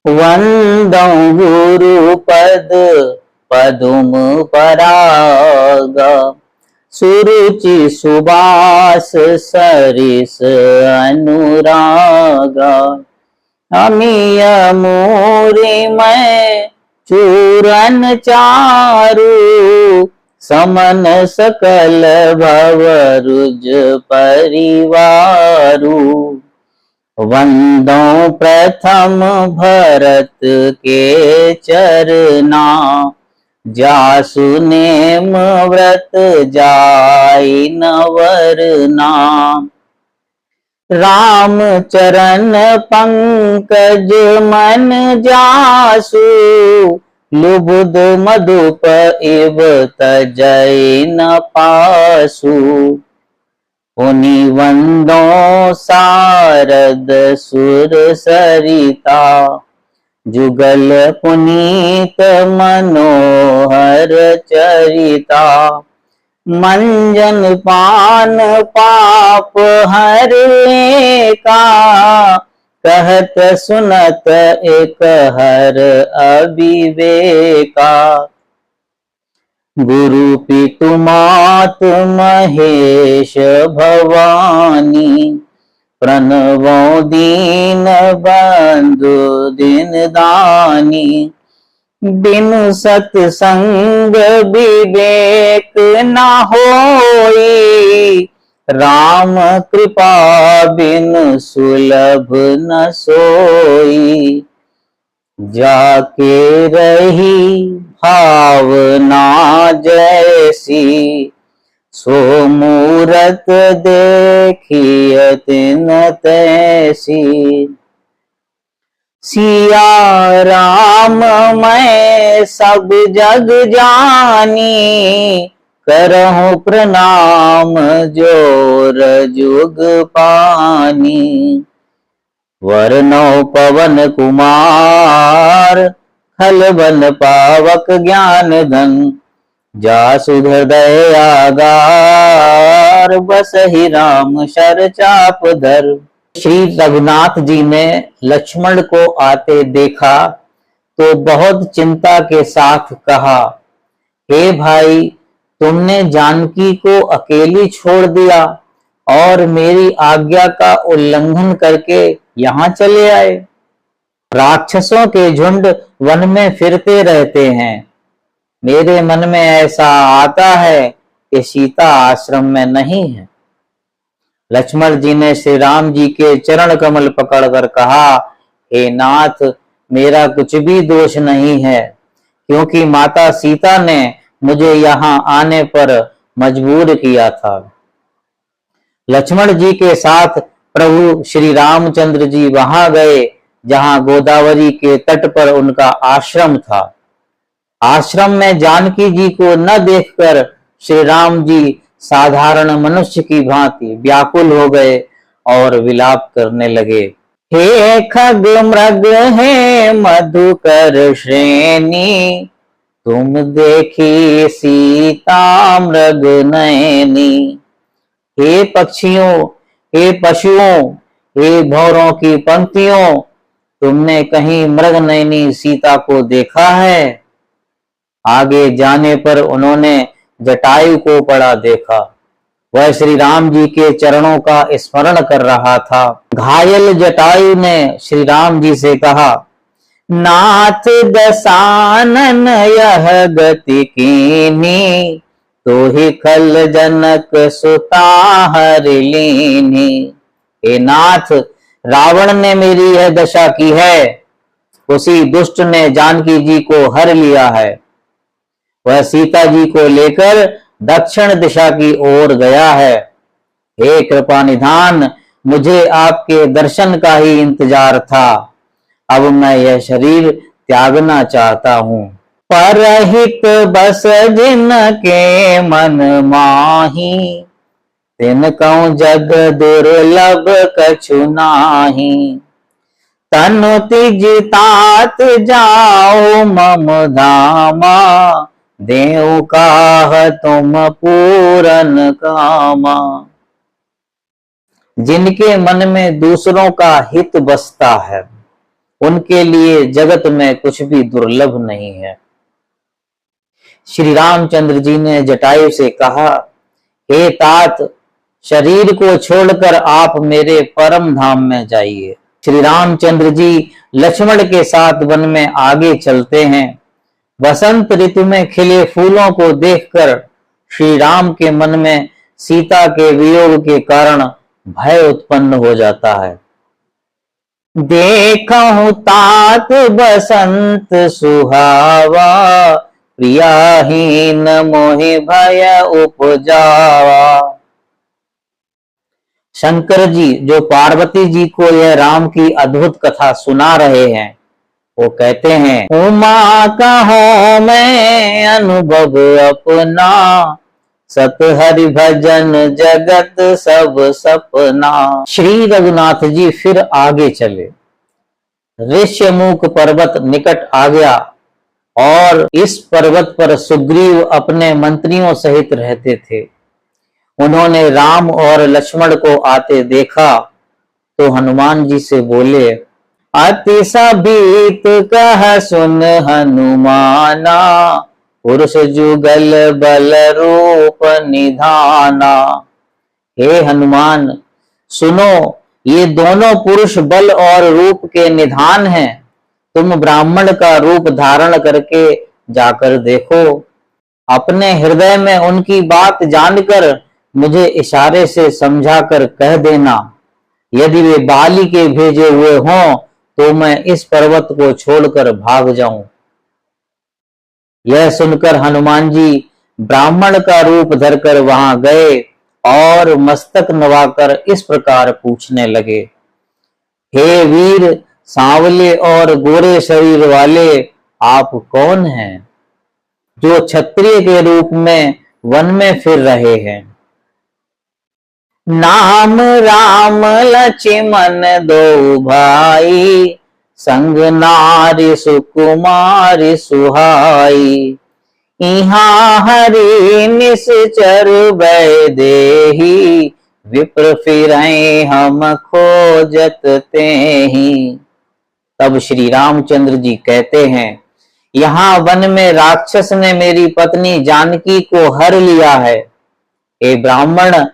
वंदौ गुरु पद पदुम पराग, सुरुचि सुबास सरिस अनुराग। अमीय मूरी मैं चूरन चारु, समन सकल भवरुज परिवारु। वंदो प्रथम भरत के चरना, जासु नेम व्रत जाई न वरना। राम चरण पंकज मन जासु, लुबुध मधुप इव तजै न पासु। उनि वंदो सारद सुर सरिता, जुगल पुनीत मनोहर चरिता। मंजन पान पाप हरे का, कहत सुनत एक हर अविवेका। गुरु पितु मात महेश भवानी, प्रणवो दीन बंधु दिन दानी। बिनु सत्संग विवेक न होई, राम कृपा बिनु सुलभ न सोई। जाके रही भावना जैसी, सो मूरत देखिय तिन तैसी। सिया राम मैं सब जग जानी, करहूं प्रणाम जोर जुग पानी। वरनौ पवन कुमार, खल बन पावक ज्ञान धन। जासु हृदय आगार, बसहि राम शर चाप धर। श्री रघुनाथ जी ने लक्ष्मण को आते देखा तो बहुत चिंता के साथ कहा, हे भाई, तुमने जानकी को अकेली छोड़ दिया और मेरी आज्ञा का उल्लंघन करके यहाँ चले आए। राक्षसों के झुंड वन में फिरते रहते हैं। मेरे मन में ऐसा आता है कि सीता आश्रम में नहीं है। लक्ष्मण जी ने श्री राम जी के चरण कमल पकड़कर कहा, हे नाथ, मेरा कुछ भी दोष नहीं है, क्योंकि माता सीता ने मुझे यहाँ आने पर मजबूर किया था। लक्ष्मण जी के साथ प्रभु श्री रामचंद्र जी वहां गए जहां गोदावरी के तट पर उनका आश्रम था। आश्रम में जानकी जी को न देखकर श्री राम जी साधारण मनुष्य की भांति व्याकुल हो गए और विलाप करने लगे। हे खग मृग हे मधुकर श्रेणी, तुम देखी सीता मृग नयनी। हे पक्षियों, हे पशुओं, हे भौरों की पंक्तियों, तुमने कहीं मृग नयनी सीता को देखा है? आगे जाने पर उन्होंने जटायु को पड़ा देखा। वह श्री राम जी के चरणों का स्मरण कर रहा था। घायल जटायु ने श्री राम जी से कहा, नाथ दसानन यह गति कीनी, तो ही खल जनक सुता हर लीनी। हे नाथ, रावण ने मेरी यह दशा की है, उसी दुष्ट ने जानकी जी को हर लिया है। वह सीता जी को लेकर दक्षिण दिशा की ओर गया है। हे कृपा निधान, मुझे आपके दर्शन का ही इंतजार था। अब मैं यह शरीर त्यागना चाहता हूँ। परहित बस जिन के मन माही, तिन कहूँ जग दुर्लभ कछु नाही। तनु तिज तात जाओ मम धामा, देव काह तुम पूरन कामा। जिनके मन में दूसरों का हित बसता है, उनके लिए जगत में कुछ भी दुर्लभ नहीं है। श्री रामचंद्र जी ने जटायु से कहा, हे तात, शरीर को छोड़कर आप मेरे परम धाम में जाइए। श्री रामचंद्र जी लक्ष्मण के साथ वन में आगे चलते हैं। वसंत ऋतु में खिले फूलों को देखकर श्री राम के मन में सीता के वियोग के कारण भय उत्पन्न हो जाता है। देखहु तात बसंत सुहावा, प्रियाहीन मोहि भय उपजावा। शंकर जी जो पार्वती जी को यह राम की अद्भुत कथा सुना रहे हैं, वो कहते हैं, उमा कहो मैं अनुभव अपना, सत हरि भजन जगत सब सपना। श्री रघुनाथ जी फिर आगे चले। ऋष्यमुख पर्वत निकट आ गया और इस पर्वत पर सुग्रीव अपने मंत्रियों सहित रहते थे। उन्होंने राम और लक्ष्मण को आते देखा तो हनुमान जी से बोले, अति सभीत कह सुन हनुमाना, पुरुष जुगल बल रूप निधाना। हे हनुमान, सुनो, ये दोनों पुरुष बल और रूप के निधान हैं। तुम ब्राह्मण का रूप धारण करके जाकर देखो। अपने हृदय में उनकी बात जानकर मुझे इशारे से समझाकर कह देना। यदि वे बाली के भेजे हुए हों तो मैं इस पर्वत को छोड़कर भाग जाऊं। यह सुनकर हनुमान जी ब्राह्मण का रूप धरकर वहां गए और मस्तक नवाकर इस प्रकार पूछने लगे, हे वीर, सांवले और गोरे शरीर वाले, आप कौन हैं जो क्षत्रिय के रूप में वन में फिर रहे हैं? नाम राम लक्ष्मण दो भाई, संग नारी सुकुमारी सुहाई। इहाँ हरि निश्चर भय देहि, विप्र फिरहि हम खोजत तेहि। तब श्री रामचंद्र जी कहते हैं, यहाँ वन में राक्षस ने मेरी पत्नी जानकी को हर लिया है। हे ब्राह्मण,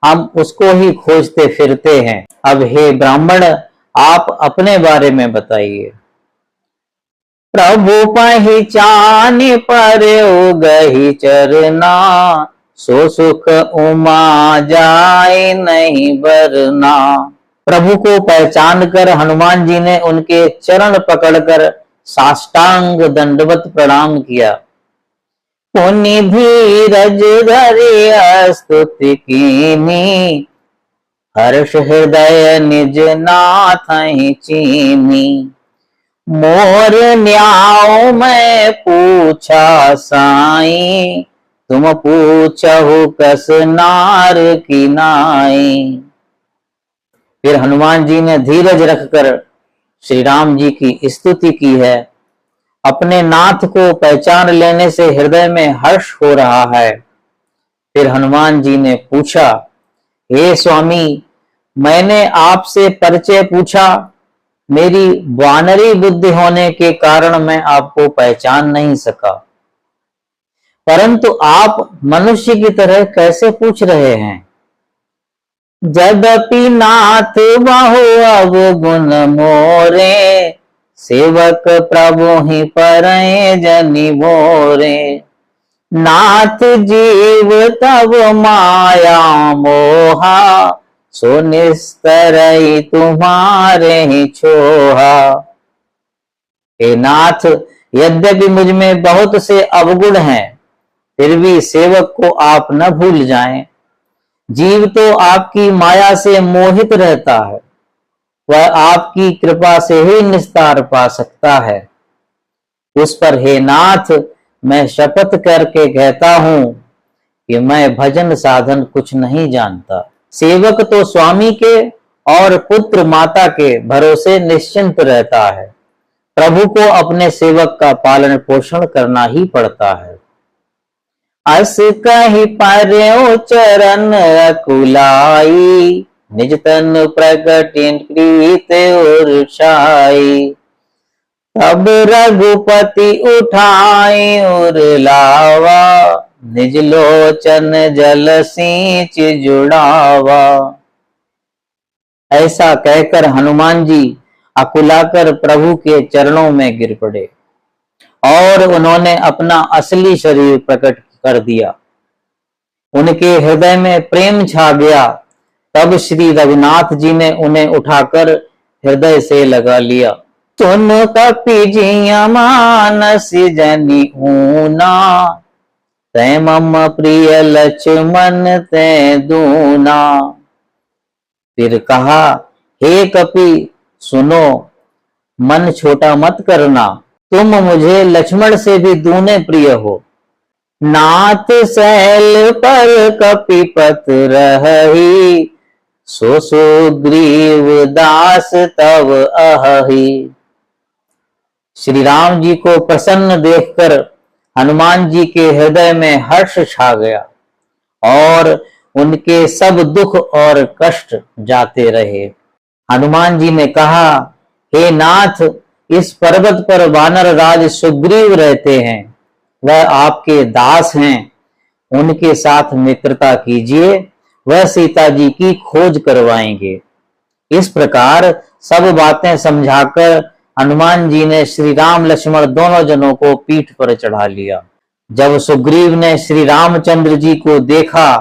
हम उसको ही खोजते फिरते हैं। अब हे ब्राह्मण, आप अपने बारे में बताइए। प्रभु पहचान पर गही चरना, सो सुख उमा जाए नहीं बरना। प्रभु को पहचान कर हनुमान जी ने उनके चरण पकड़कर साष्टांग दंडवत प्रणाम किया। पुनि धीरज धरि स्तुति कीनी, हर्ष हृदय निज नाथ चीनी। मोर न्याओ मैं पूछा साई, तुम पूछहु कस नार की नाई। फिर हनुमान जी ने धीरज रखकर श्री राम जी की स्तुति की है। अपने नाथ को पहचान लेने से हृदय में हर्ष हो रहा है। फिर हनुमान जी ने पूछा, हे स्वामी, मैंने आपसे परिचय पूछा। मेरी वानरी बुद्धि होने के कारण मैं आपको पहचान नहीं सका, परंतु आप मनुष्य की तरह कैसे पूछ रहे हैं? यद्यपि नाथ बहु अवगुण मोरे, सेवक प्रभु ही परय जनि मोरे। नाथ जीव तब माया मोहा, सो निस्तरई तुम्हारे ही छोहा। हे नाथ, यद्यपि मुझ में बहुत से अवगुण हैं, फिर भी सेवक को आप न भूल जाएं। जीव तो आपकी माया से मोहित रहता है, वह आपकी कृपा से ही निस्तार पा सकता है। उस पर हे नाथ, मैं शपथ करके कहता हूं कि मैं भजन साधन कुछ नहीं जानता। सेवक तो स्वामी के और पुत्र माता के भरोसे निश्चिंत रहता है। प्रभु को अपने सेवक का पालन पोषण करना ही पड़ता है। अस कहि पर्यो चरण अकुलाई, निज तन प्रगट प्रीत उर्षाई। तब रघुपति उठाई और लावा, निज लोचन जल सींच जुड़ावा। ऐसा कहकर हनुमान जी अकुलाकर प्रभु के चरणों में गिर पड़े और उन्होंने अपना असली शरीर प्रकट कर दिया। उनके हृदय में प्रेम छा गया। तब श्री रघुनाथ जी ने उन्हें उठाकर हृदय से लगा लिया। सुन कपि जिया मानस जनि ऊना, तै मम प्रिय लक्ष्मण तै दूना। फिर कहा, हे कपि सुनो, मन छोटा मत करना, तुम मुझे लक्ष्मण से भी दूने प्रिय हो। नाथ सैल पर कपिपत रही, सो सुग्रीव दास तव अहि। श्री राम जी को प्रसन्न देखकर हनुमान जी के हृदय में हर्ष छा गया और उनके सब दुख और कष्ट जाते रहे। हनुमान जी ने कहा, हे नाथ, इस पर्वत पर वानर राज सुग्रीव रहते हैं, वह आपके दास हैं, उनके साथ मित्रता कीजिए, वह सीता जी की खोज करवाएंगे। इस प्रकार सब बातें समझाकर हनुमान जी ने श्री राम लक्ष्मण दोनों जनों को पीठ पर चढ़ा लिया। जब सुग्रीव ने श्री रामचंद्र जी को देखा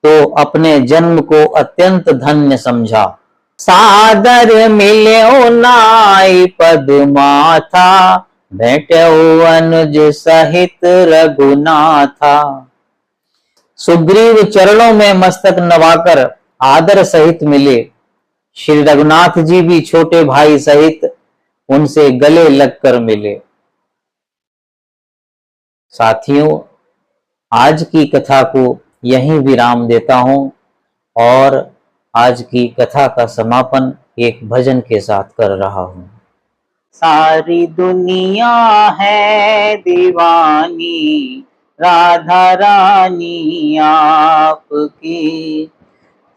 तो अपने जन्म को अत्यंत धन्य समझा। सादर मिल्यो नाई पद माथा, भेटो अनुज सहित रघुनाथा। सुग्रीव चरणों में मस्तक नवाकर आदर सहित मिले। श्री रघुनाथ जी भी छोटे भाई सहित उनसे गले लगकर मिले। साथियों, आज की कथा को यहीं विराम देता हूं और आज की कथा का समापन एक भजन के साथ कर रहा हूं। सारी दुनिया है दीवानी, राधा रानी आपकी।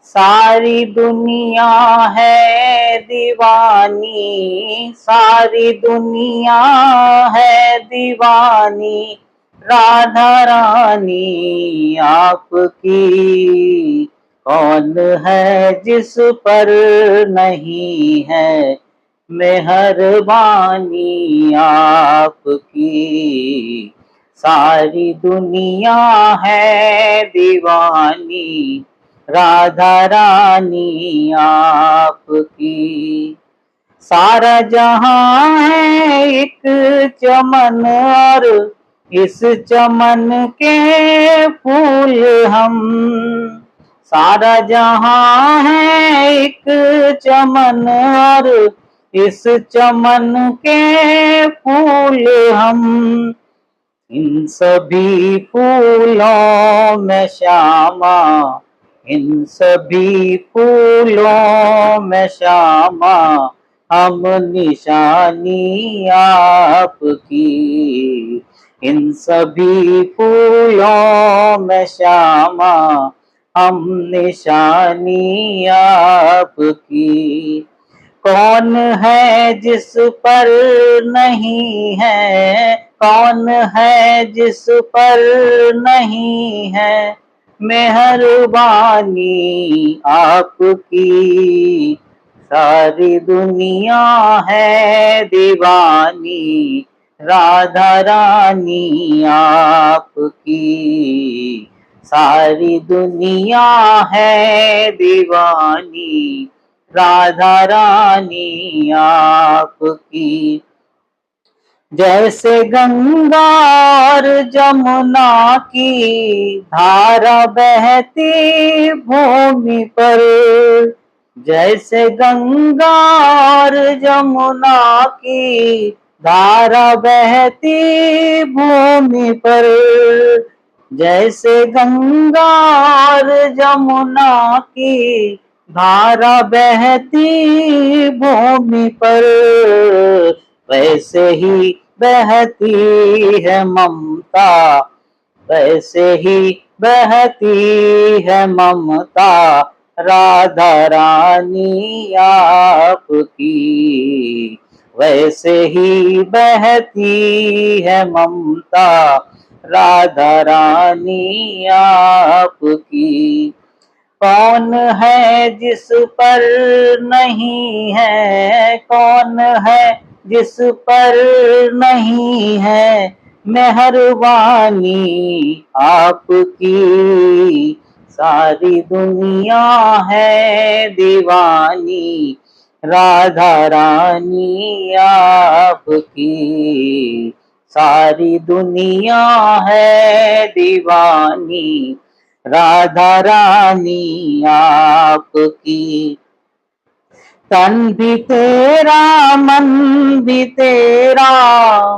सारी दुनिया है दीवानी, सारी दुनिया है दीवानी, राधा रानी आपकी। कौन है जिस पर नहीं है मेहरबानी आपकी। सारी दुनिया है दीवानी, राधा रानी आपकी। सारा जहां है एक चमन और इस चमन के फूल हम। सारा जहां है एक चमन और इस चमन के फूल हम। इन सभी फूलों में श्यामा, इन सभी फूलों में श्यामा, हम निशानी आपकी। इन सभी फूलों में श्यामा, हम निशानी आपकी। कौन है जिस पर नहीं है, कौन है जिस पर नहीं है मेहरबानी आपकी। सारी दुनिया है दीवानी, राधा रानी आपकी। सारी दुनिया है दीवानी, राधा रानी आपकी। जैसे गंगा और जमुना की धारा बहती भूमि पर, जैसे गंगा और जमुना की धारा बहती भूमि पर, जैसे गंगा और जमुना की धारा बहती भूमि पर, वैसे ही बहती है ममता, वैसे ही बहती है ममता, राधा रानी आपकी। वैसे ही बहती है ममता राधा रानी आपकी। कौन है जिस पर नहीं है, कौन है जिस पर नहीं है मेहरबानी आपकी। सारी दुनिया है दीवानी राधा रानी आपकी। सारी दुनिया है दीवानी राधा रानी आपकी। तन भी तेरा मन भी तेरा,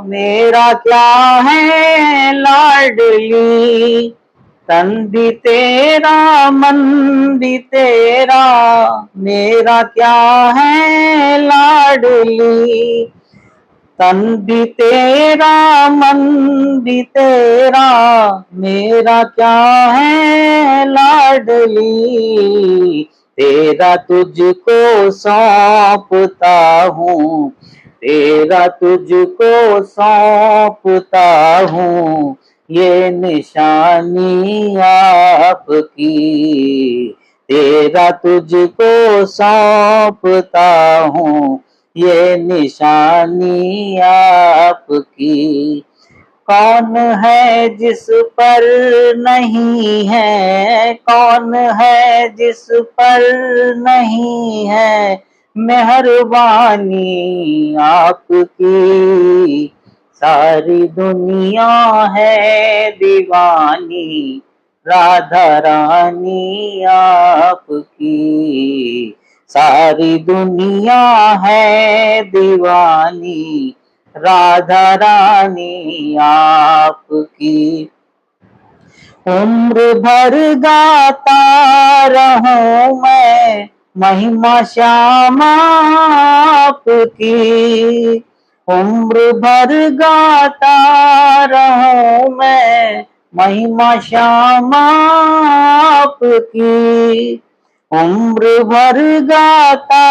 मेरा क्या है लाडली। तन भी तेरा मन भी तेरा, मेरा क्या है लाडली। तन भी तेरा मन भी तेरा, मेरा क्या है लाडली। तेरा तुझको सौंपता हूँ, तेरा तुझको सौंपता हूँ, ये निशानी आपकी। तेरा तुझको सौंपता हूँ, ये निशानी आपकी। कौन है जिस पर नहीं है, कौन है जिस पर नहीं है मेहरबानी आपकी। सारी दुनिया है दीवानी राधा रानी आपकी। सारी दुनिया है दीवानी राधा रानी आपकी। उम्र भर गाता रहूं मैं महिमा श्यामा आपकी। उम्र भर गाता रहूं मैं महिमा श्यामा आपकी। उम्र भर गाता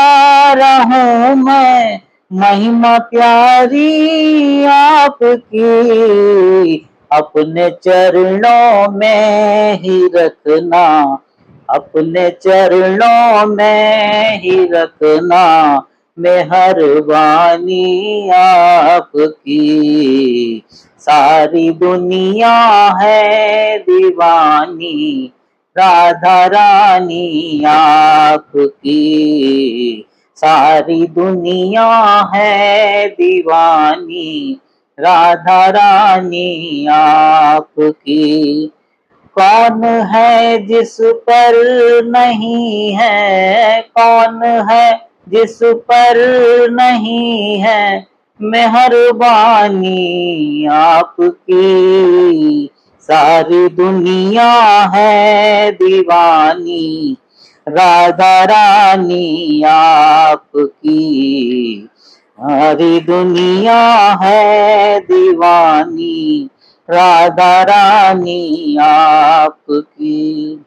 रहूं मैं महिमा प्यारी आपकी। अपने चरणों में ही रखना, अपने चरणों में ही रखना मेहरबानी आपकी। सारी दुनिया है दीवानी राधा रानी आपकी। सारी दुनिया है दीवानी राधा रानी आपकी। कौन है जिस पर नहीं है, कौन है जिस पर नहीं है मेहरबानी आपकी। सारी दुनिया है दीवानी राधा रानी आपकी। सारी दुनिया है दीवानी राधा रानी आपकी।